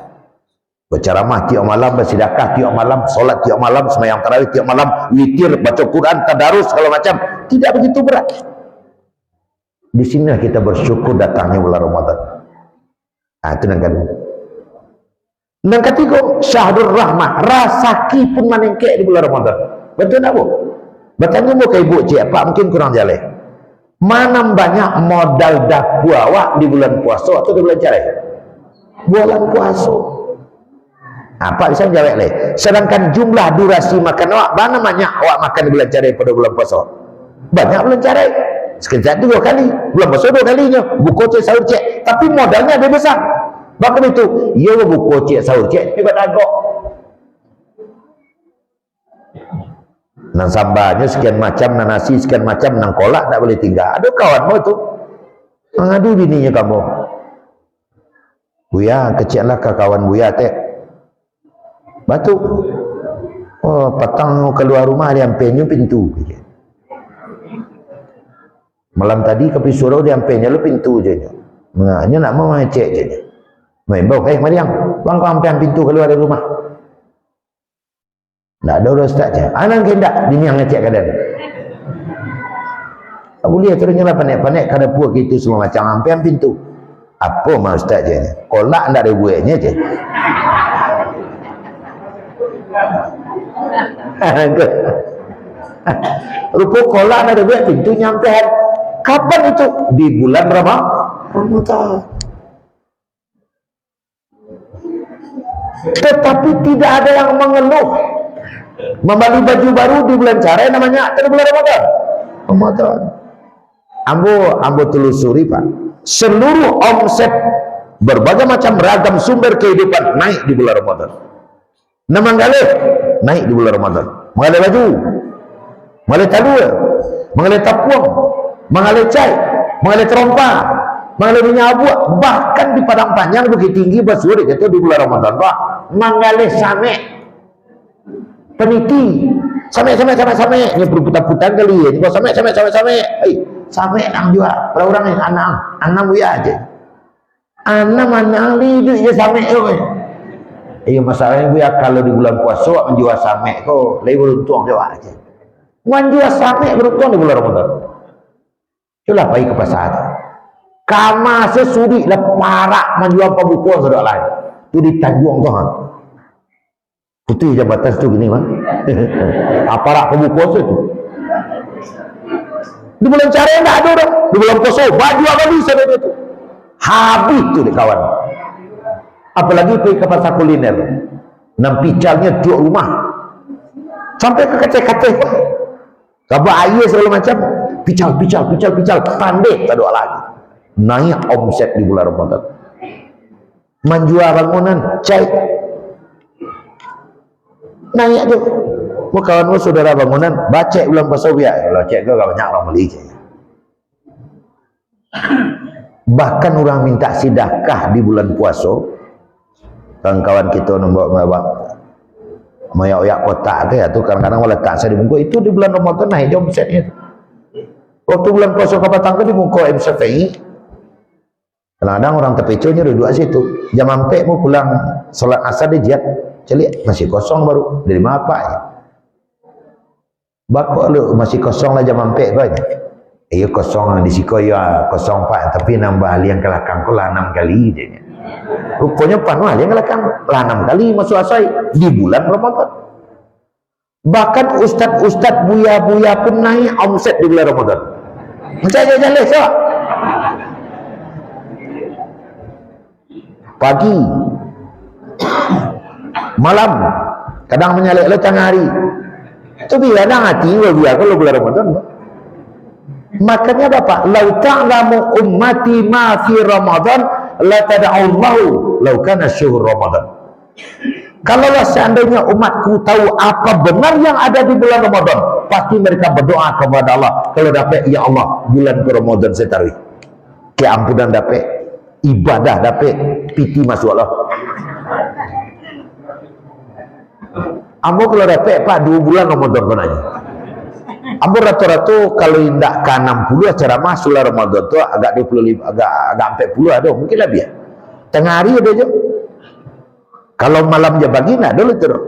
berceramah tiap malam, bersedekah tiap malam, solat tiap malam, sembahyang tarawih tiap malam, witir, baca Quran, tadarus, segala macam. Tidak begitu berat. Di sinilah kita bersyukur datangnya bulan Ramadan. Itu yang kedua. Yang ketiga, syahrul rahmah, rasaki pun manengkek di bulan Ramadan. Betul tak bu? Bertanya mau ke ibu cik apa mungkin kurang jale. Mana banyak modal dakwah awak di bulan puasa atau di bulan carai? Bulan puasa. Apa bisa menjawab leh? Sedangkan jumlah durasi makan awak, mana banyak awak makan di bulan carai pada bulan puasa? Banyak bulan carai. Sekejap 2 kali, bulan puasa 2 kalinya, buku cek sahur cek, tapi modalnya ada besar. Bahkan itu, ia buku cek sahur cek, hebat agak. Nang sambarnya sekian macam, nang nasi sekian macam, nang kolak tak boleh tinggal. Ada kawanmu itu, mengadu bininya kamu. Buya, kecil lah kawan Buya teh. Batu. Oh, petang keluar rumah dia ampenyu pintu. Malam tadi ke Pisuro dia ampennya lu pintu je. Mengannya nak mau cek je. Main bau, Mariam, bang kau ampen pintu keluar dari rumah. Tak ada orang ustaz je. Anang kendak bini yang ngecek kadang. Abu lihat terusnya lah panik-panik kada puak gitu semua macam ampen pintu. Apa mau ustaz je? Kolak ndak ada buahnya je. Rupa kolak ndak ada buah pintu nyampean. Kapan itu? Di bulan Ramadan. Tetapi tidak ada yang mengeluh membeli baju baru di bulan carai namanya di bulan Ramadan. Ambo telusuri Pak, seluruh omset berbagai macam ragam sumber kehidupan naik di bulan Ramadan. Manggale naik di bulan Ramadan. Manggale baju, manggale talua, manggale tapuang, manggale cai, manggale terompa, manggale minyak abu, bahkan di Padang Panjang Bukit Tinggi Basuri itu di bulan Ramadan Pak, manggale same peniti same ini berputar-putar kali ya. Kalau same same nang juga orang yang anam ya aja anam hidup ya same iya masalahnya bu ya kalau di bulan puasa menjual same kok lebih beruntung jawab aja menjual same beruntung di bulan Ramadan. Itulah pergi ke pasar kama sesudi lah parak menjual pembukuan sudah lain itu di Tanjung tuh putih jabatan itu gini bang aparat pembukuan itu di bulan carai enggak ada orang di bulan puasa baju apa bisa itu habis tuh di kawan. Apalagi pergi ke pasar kuliner nam picalnya dua rumah sampai ke kacek-kacek kabar air segala macam pical pandai tak ada lagi naik omset di bulan Ramadan. Menjual bangunan cai naik tu kawan saudara bangunan baca bulan puasa biar kalau cek ke banyak orang beli cek. Bahkan orang minta sedekah di bulan puasa kawan kita nombor mayak kotak tu ya tu kadang-kadang letak saya di muka itu di bulan Ramadan naik omsetnya. Waktu bulan puasa kapatang ke di muka MCFI kadang-kadang orang terpeconya duduk di situ jam sampai mau pulang sholat asar di jihad celik masih kosong baru dari apa ya Bakok lu masih kosong lah jam ampek banyak. Iya kosong di siko ya kosong pak, tapi nambah ahli yang kelakang kok lah 6 kali je. Rupanya panu ahli yang kelakang lah 6 kali masuk asai di bulan Ramadan. Bahkan ustad-ustad buya-buya pun naik omset di bulan Ramadan. Jalan-jalan so. Pagi, malam, kadang menyalek lo tengah hari. Itu biar hati biar kalau bulan Ramadan. Makanya Bapak, lau ta'lamu ummati ma fi Ramadan la tada'allahu lau kana syuhur Ramadan. Kalaulah seandainya umatku tahu apa benar yang ada di bulan Ramadan, pasti mereka berdoa kepada Allah. Kalau dapat, ya Allah, bulan ke Ramadan saya taruh. Keampunan dapat, ibadah dapat, piti masuk Allah. Ambo kalau dapat Pak 2 bulan Ramadan kau nanya. Ambo rata-rata kalau tidak ke 60 acara masuk lah Ramadan tu agak 25, agak 40 ada, mungkin lebih ya. Tengah hari ada je. Kalau malam je bagi nak dulu terus.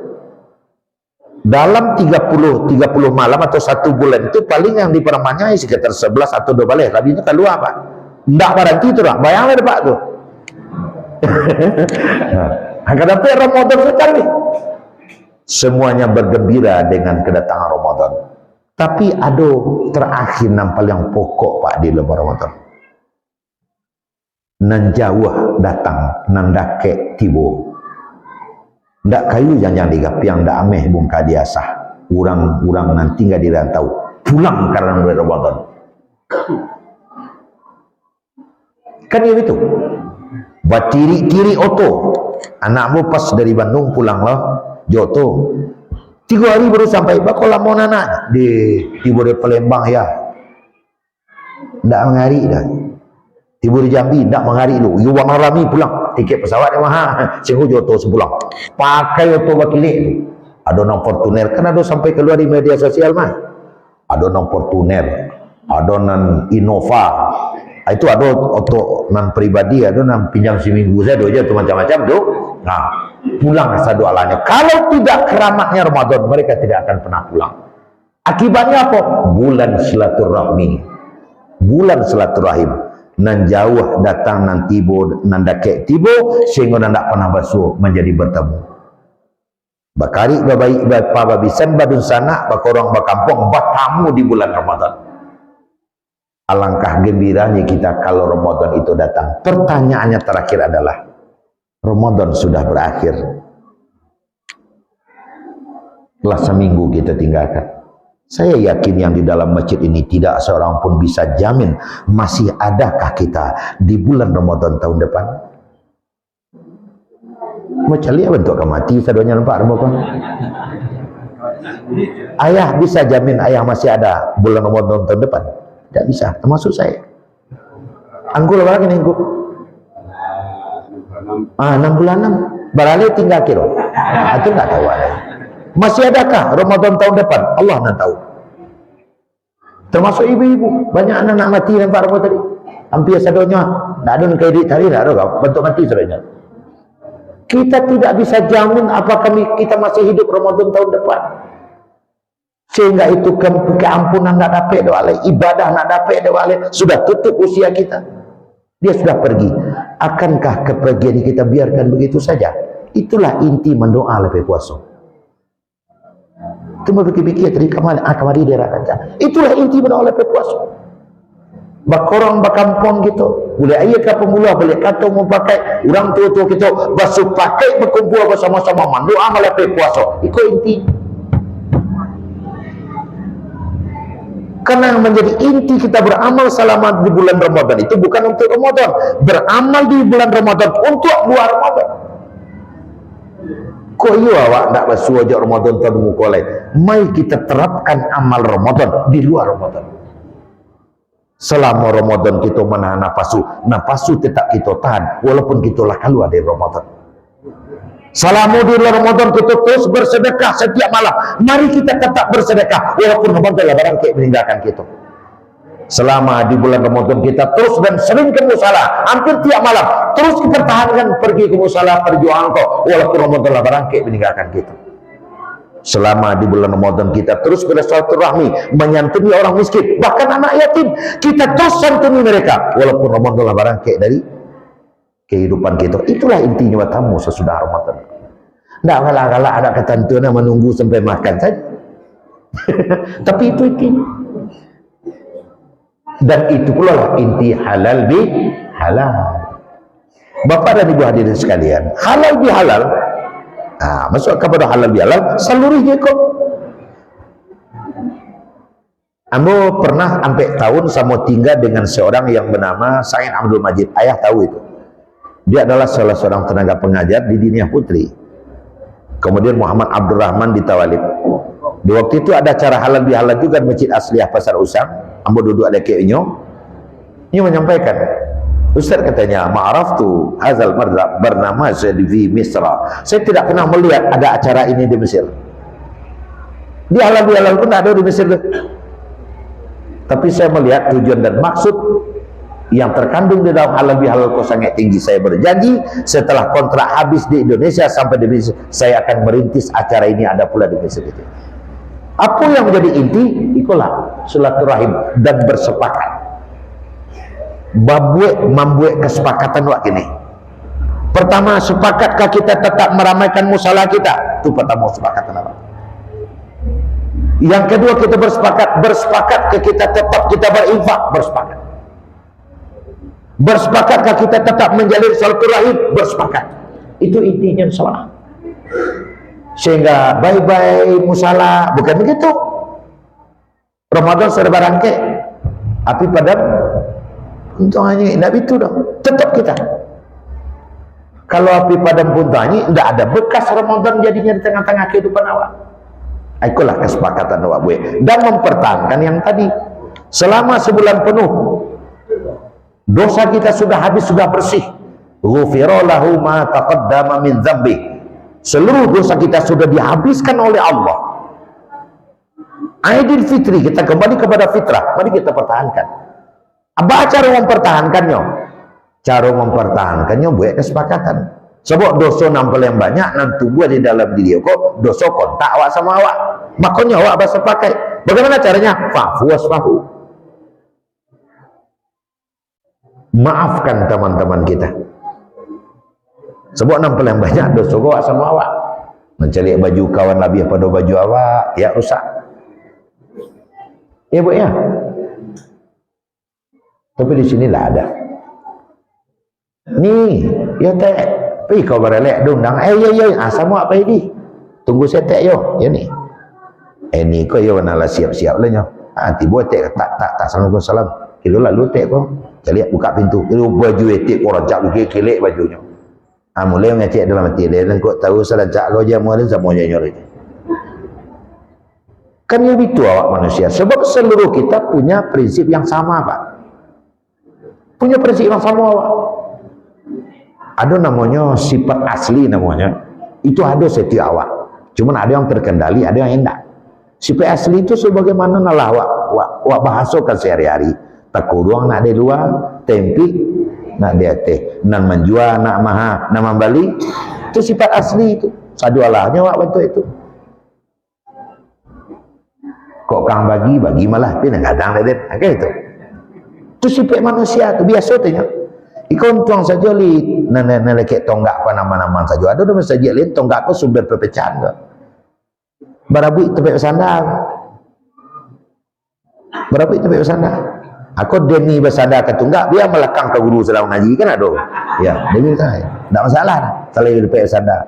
Dalam 30 malam atau 1 bulan itu paling yang dipermanya sekitar 11 atau 12 balik. Lebihnya keluar Pak. Tidak berhenti tu lah. Bayanglah Pak tu. Akan dapat Ramadan sekali. Semuanya bergembira dengan kedatangan Ramadan. Tapi ada terakhir nampal yang pokok Pak di lebar Ramadan. Nan jauh datang, nan dakek tibo. Ndak kayu yang digapiang, ndak ameh bungka diasah. Urang-urang nanti nggak dirantau. Pulang karena bulan Ramadan. Kan itu. Batiri-kiri oto. Anakmu pas dari Bandung pulang lah. Joto 3 hari baru sampai. Bakal lama anak di tiba di Palembang ya. Ndak mengari dah. Tiba di Jambi ndak mengari lu. Yuwang Rami pulang. Tiket pesawat yang mahal. Sehingga Joto sepulang. Pakai oto bakilik. Ada nang Fortuner. Kan ada sampai keluar di media sosial mah. Ada nang Fortuner. Ada nang Innova. Itu ada oto nan pribadi. Ada nang pinjam seminggu saya aja tu macam-macam tu. Nah, pulang sadu alanya. Kalau tidak keramatnya Ramadan, mereka tidak akan pernah pulang. Akibatnya apa? Bulan silaturahmi. Bulan silaturahim. Nan jauh datang nan tibo, nan dakek tibo, sehingga nan tak pernah basuh menjadi bertemu. Bakari babai bapa babisan badun sana bakorong bakampung batamu di bulan Ramadan. Alangkah gembiranya kita kalau Ramadan itu datang. Pertanyaannya terakhir adalah, Ramadan sudah berakhir. Telah seminggu kita tinggalkan. Saya yakin yang di dalam masjid ini tidak seorang pun bisa jamin masih adakah kita di bulan Ramadan tahun depan. Macam lihat bentuk mati sadonya nampak Ramadan. Ayah bisa jamin ayah masih ada bulan Ramadan tahun depan? Tidak bisa, termasuk saya. Anggul apa lagi nih anggul? 6 bulan 6 baralai tinggal kira. Itu tak tahu ada. Masih adakah Ramadan tahun depan? Allah nak tahu. Termasuk ibu-ibu. Banyak anak-anak mati nampak Ramadan tadi. Hampir sadonya. Tak ada nak kredit tadi. Tak ada bentuk mati sadonya. Kita tidak bisa jamin apakah kita masih hidup Ramadan tahun depan. Sehingga itu keampunan nak dapat doa, ibadah nak dapat doa, sudah tutup usia kita. Dia sudah pergi. Akankah kepergian kita biarkan begitu saja? Itulah inti mendoa lebih puasa. Itu berpikir-pikir tadi kamari dia rakan. Itulah inti mendoa lebih puasa. Bakorang bakampung gitu. Boleh ayah ke pemula, boleh kata mau pakai orang tua-tua kita basuh pakai berkumpul bersama-sama mendoa lebih puasa. Itu inti. Karena yang menjadi inti kita beramal selama di bulan Ramadan itu bukan untuk Ramadan. Beramal di bulan Ramadan untuk luar Ramadan. Kok iya awak tak basuh aja Ramadan tahun mukolai. Mari kita terapkan amal Ramadan di luar Ramadan. Selama Ramadan kita menahan napasu tetap kita tahan. Walaupun kita lah keluar dari Ramadan. Selama di bulan Ramadan kita terus bersedekah setiap malam. Mari kita tetap bersedekah walaupun Ramadan lah barangkali meninggalkan kita. Selama di bulan Ramadan kita terus dan sering ke musala, hampir tiap malam terus kita pertahankan pergi ke musala perjuangan kok walaupun Ramadan lah barangkali meninggalkan kita. Selama di bulan Ramadan kita terus bersilaturahmi, menyantuni orang miskin, bahkan anak yatim, kita terus santuni mereka. Walaupun Ramadan lah barangkali dari kehidupan kita. Itulah intinya tamu sesudah Ramadan. Tidak kalah-kalah ada ketentuan menunggu sampai makan saja. Tapi itu intinya. Dan itu pula lah inti halal bi halal. Bapak dan ibu hadirin sekalian, halal bi halal. Masuk kepada halal bihalal seluruhnya kok. Ambo pernah sampai tahun sama tinggal dengan seorang yang bernama Said Abdul Majid. Ayah tahu itu. Dia adalah salah seorang tenaga pengajar di Diniyah Putri. Kemudian Muhammad Abdurrahman di Tawalib. Di waktu itu ada acara halal bihalal juga di Masjid Asliyah Pasar Usang. Ambo duduk ada kayaknya. Ini menyampaikan, Ustaz katanya, ma'araftu hazal marza bernama di Misra. Saya tidak pernah melihat ada acara ini di Mesir. Di halal bihalal pun ada di Mesir. Tapi saya melihat tujuan dan maksud yang terkandung di dalam halal bihalal kok sangat tinggi. Saya berjanji setelah kontrak habis di Indonesia sampai di Mesir, saya akan merintis acara ini ada pula di Mesir itu. Apa yang menjadi inti? Itulah silaturahim dan bersepakat. Membuat kesepakatan wak ini. Pertama, sepakatkah kita tetap meramaikan musalah kita? Itu pertama sepakatan apa? Yang kedua, kita bersepakat kita tetap kita berinfak, bersepakat. Bersepakatkah kita tetap menjalin silaturahim? Bersepakat. Itu intinya salah. Sehingga bye-bye musalah, bukan begitu. Ramadan sudah barangkali, api padam. Untung hanya tidak itu dong. Tetap kita. Kalau api padam pun tanya, tidak ada bekas Ramadan jadinya di tengah-tengah kehidupan awak. Itulah kesepakatan awak buat. Dan mempertahankan yang tadi. Selama sebulan penuh, dosa kita sudah habis, sudah bersih. Ghufira lahu ma taqaddama min dzambi. Seluruh dosa kita sudah dihabiskan oleh Allah. Aidil Fitri, kita kembali kepada fitrah. Mari kita pertahankan. Apa cara mempertahankannya? Cara mempertahankannya buat kesepakatan. Sebab dosa nampil yang banyak nanti buat di dalam diri kok dosa kontak awak sama awak. Makanya awak bersepakat. Bagaimana caranya? Fa'fu wasfahu. Maafkan teman-teman kita. Sebab nampil yang banyak dosa awak sama awak. Mencari baju kawan lebih pada baju awak, ya rusak. Ya bu ya. Tapi di sinilah ada. Nih, ya teh, pergi kau berelek dong, sama apa ini? Tunggu saya teh yo, ya nih. Ini kau yo nala siap-siap lah nyo. Tiba teh tak salam. Kilo lalu teh kau, lihat buka pintu. Kilo baju etik orang cak buki kelek bajunya. Mulai ngecek dalam hati dia dan kau tahu salah cak kau je mulai semuanya nyori. Kan ya itu awak manusia. Sebab seluruh kita punya prinsip yang sama, Pak. Punya prinsip yang sama awak. Ada namanya sifat asli namanya. Itu ada setiap awak. Cuman ada yang terkendali, ada yang enggak. Sifat asli itu sebagaimana nalah awak bahasakan sehari-hari. Takuruang nak di luar, tempi nak di atas, nan menjual, nak maha, nak membeli. Itu sifat asli itu. Sadualahnya awak bentuk itu. Kok kang bagi malah pindah kadang ledet. Kayak itu. Itu sifat manusia tu biasa tu nya. Ikon tuang saja li nelekek tonggak apa nama-nama saja. Ada dah saja li tonggak tu sumber perpecahan ke. Barabu tempat bersandar. Barabu tempat bersandar. Aku demi bersandar ke tunggak dia melekang ke guru sedang ngaji kan ada. Ya, demi saya. Tak masalah. Kalau dia tempat bersandar.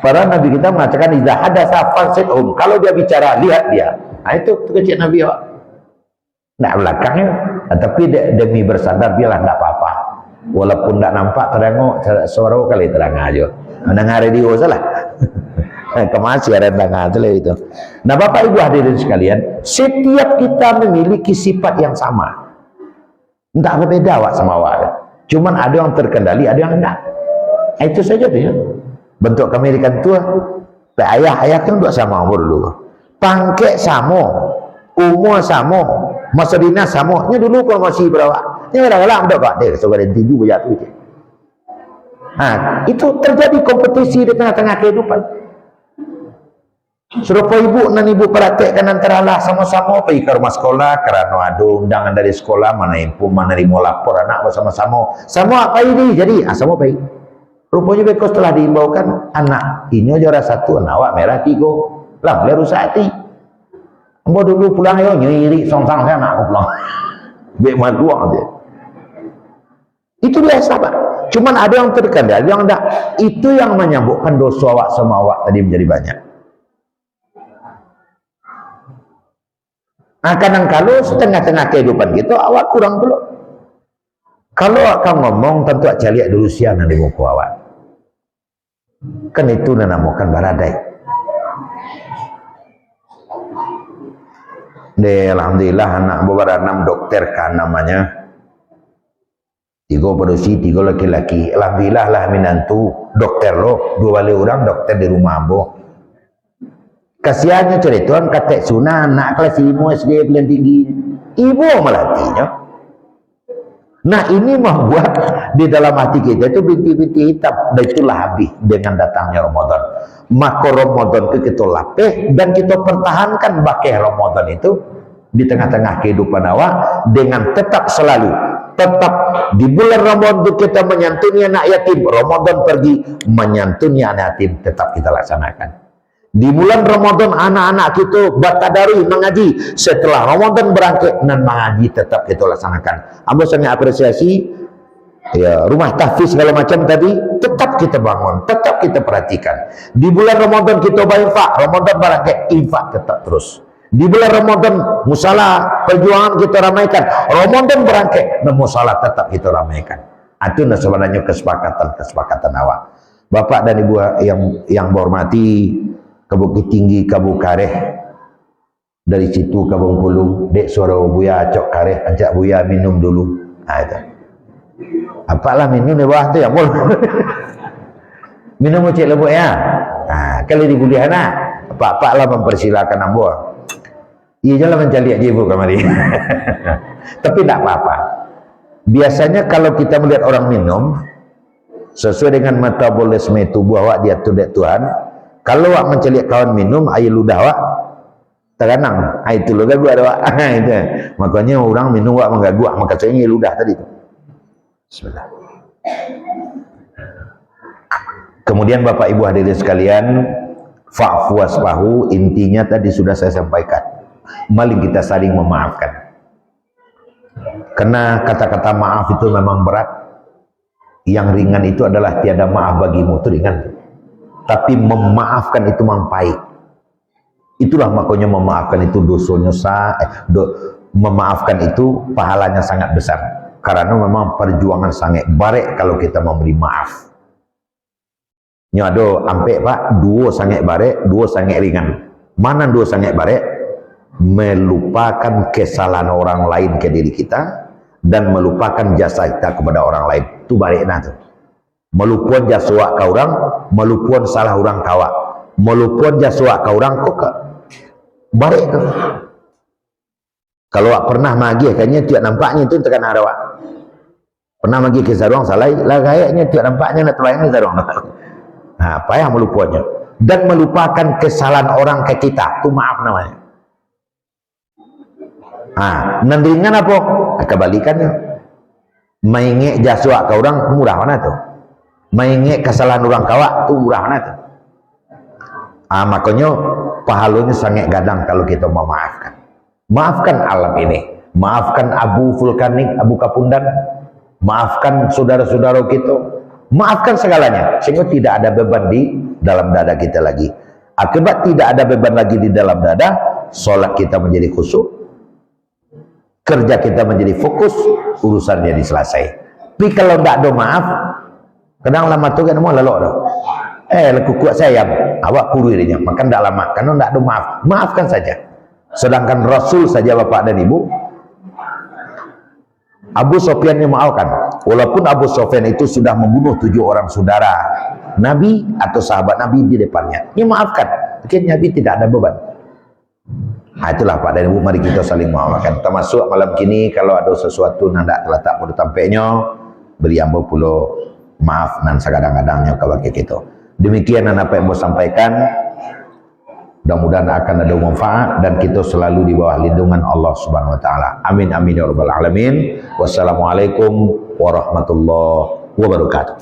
Para nabi kita mengatakan idza hadatsa fasidhum. Kalau dia bicara lihat dia. Itu kecil Nabi awak. Nak belakangnya, tapi demi bersandar biarlah tidak apa-apa. Walaupun tidak nampak terengok suara kali terang aja. Mendengar radio salah. Kemasih ada dengar itu. Nah, Bapak Ibu hadirin sekalian, setiap kita memiliki sifat yang sama. Tidak berbeda awak sama awak. Cuman ada yang terkendali, ada yang enggak. Itu saja tuh ya. Bentuk kemirikan tua. Ayah kan dua sama umur dulu. Pangkek sama, umur sama, masa dinas sama. Nya dulu kalau masih berapa? Nya kadang-kadang dak kok deh, so garanti juga jatuh itu. Itu terjadi kompetisi di tengah-tengah kehidupan. Serupa ibu dan ibu praktekkan antara lah sama-sama pergi ke rumah sekolah kerana ada undangan dari sekolah, mana impun, mana mau lapor anak bersama-sama. Sama apa ini? Jadi, sama baik. Rupanya bekos telah diimbaukan anak ini juara 1, anak awak merah 3. Lah, boleh rusak hati. Ambo dulu pulang yo nyiri songsang saya anak pulang. Bek maduang aja. Itu biasa, Pak. Cuman ada yang terkendali, ada yang enggak. Itu yang menyambutkan dosa awak sama awak tadi menjadi banyak. Kadang-kadang setengah-tengah kehidupan gitu awak kurang dulu. Kalau akan ngomong tentu aja lihat dulu siang di muka awak. Kan itu dinamakan baradai. Alhamdulillah anak beberapa 6 dokter kan namanya. 3 produksi, 3 laki-laki. Alhamdulillah lah minantu dokter lo, 2 wali orang dokter di rumah ambo. Kasihannya cerituan katek sunah anak kelas 5 SD bulan tinggi. Ibu melatihnya. Nah ini membuat di dalam hati kita itu binti-binti hitam. Dan itulah habis dengan datangnya Ramadan. Maka Ramadan itu kita lapih dan kita pertahankan bakai Ramadan itu di tengah-tengah kehidupan awak dengan tetap selalu. Tetap di bulan Ramadan itu kita menyantuni anak yatim. Ramadan pergi menyantuni anak yatim tetap kita laksanakan. Di bulan Ramadan anak-anak kita bertadarus mengaji. Setelah Ramadan berangkat dan mengaji tetap kita laksanakan. Ambo sangat apresiasi ya, rumah tahfiz segala macam tadi tetap kita bangun, tetap kita perhatikan. Di bulan Ramadan kita berinfak, Ramadan berangkat infak tetap terus. Di bulan Ramadan musalah perjuangan kita ramaikan, Ramadan berangkat dan musalah tetap kita ramaikan. Itu sebenarnya kesepakatan awak. Bapak dan Ibu yang berhormati, ke Bukit Tinggi, ke Bukareh, dari situ ke Bengkulu, dek suara Buya acok kareh, ajak Buya minum dulu. Itu. Apalah minum di bawah tu ya, boleh. Minum cik lebuk ya. Kalau di kuliah nak, pak lah mempersilakan ambo. Iya jalan mencari aja ibu kemari. Tapi tak apa-apa. Biasanya kalau kita melihat orang minum, sesuai dengan metabolisme tubuh awak diatur oleh Tuhan. Kalau awak mencari kawan minum, air ludah awak terganang. Itu lo gagu ada awak. Itu. Makanya orang minum awak menggaguk, maka saya air ludah tadi tu. Bismillah. Kemudian Bapak Ibu hadirin sekalian, fa'fu wasfahu, intinya tadi sudah saya sampaikan. Mari kita saling memaafkan. Karena kata-kata maaf itu memang berat. Yang ringan itu adalah tiada maaf bagimu, itu ringan. Tapi memaafkan itu memang baik. Itulah makanya memaafkan itu dosanya memaafkan itu pahalanya sangat besar. Karena memang perjuangan sangat barek kalau kita memberi maaf. Nyado ampe Pak, 2 sangat barek, 2 sangat ringan. Mana 2 sangat barek? Melupakan kesalahan orang lain ke diri kita dan melupakan jasa kita kepada orang lain. Itu barek nah tu. Melupuan jasa ke orang, melupuan salah orang kawa, melupuan jasa ke orang kok barek tu. Kalau awak pernah magi kayaknya tiap nampaknya itu tekan awak. Pernah magi ke sarung salah lah kayaknya tiap nampaknya nak terbayang ke sarung. Apa yang melupuannya dan melupakan kesalahan orang ke kita, itu maaf namanya. Nandingan apa? Kebalikannya. Mainge jasa ke orang murah mana tu? Mainge kesalahan orang kawa tu murah mana tu? Makanya pahalanya sangat gadang kalau kita memaafkan. Maafkan alam ini, maafkan Abu Vulkanik, Abu Kapundan, maafkan saudara-saudara kita, maafkan segalanya sehingga tidak ada beban di dalam dada kita lagi. Akibat tidak ada beban lagi di dalam dada, sholat kita menjadi khusyuk, kerja kita menjadi fokus, urusannya diselesai. Tapi kalau tidak ada maaf, kadang lama tu kan mau lalu dah. Leku kuat sayang, awak kuru dirinya, maka tidak lama. Karena tidak ada maaf, maafkan saja. Sedangkan Rasul saja Bapak dan Ibu, Abu Sofyan yang memaafkan. Walaupun Abu Sofyan itu sudah membunuh 7 orang saudara Nabi atau sahabat Nabi di depannya, dia maafkan. Mungkin Nabi tidak ada beban. Itulah Pak dan Ibu, mari kita saling memaafkan. Termasuk malam kini kalau ada sesuatu yang tidak terletak pada tampaknya, beri ambo pulau maaf nan sekadang-kadangnya kepada kita. Demikian apa yang mau sampaikan. Mudah-mudahan akan ada manfaat dan kita selalu di bawah lindungan Allah Subhanahu wa taala. Amin amin ya rabbal alamin. Wassalamualaikum warahmatullahi wabarakatuh.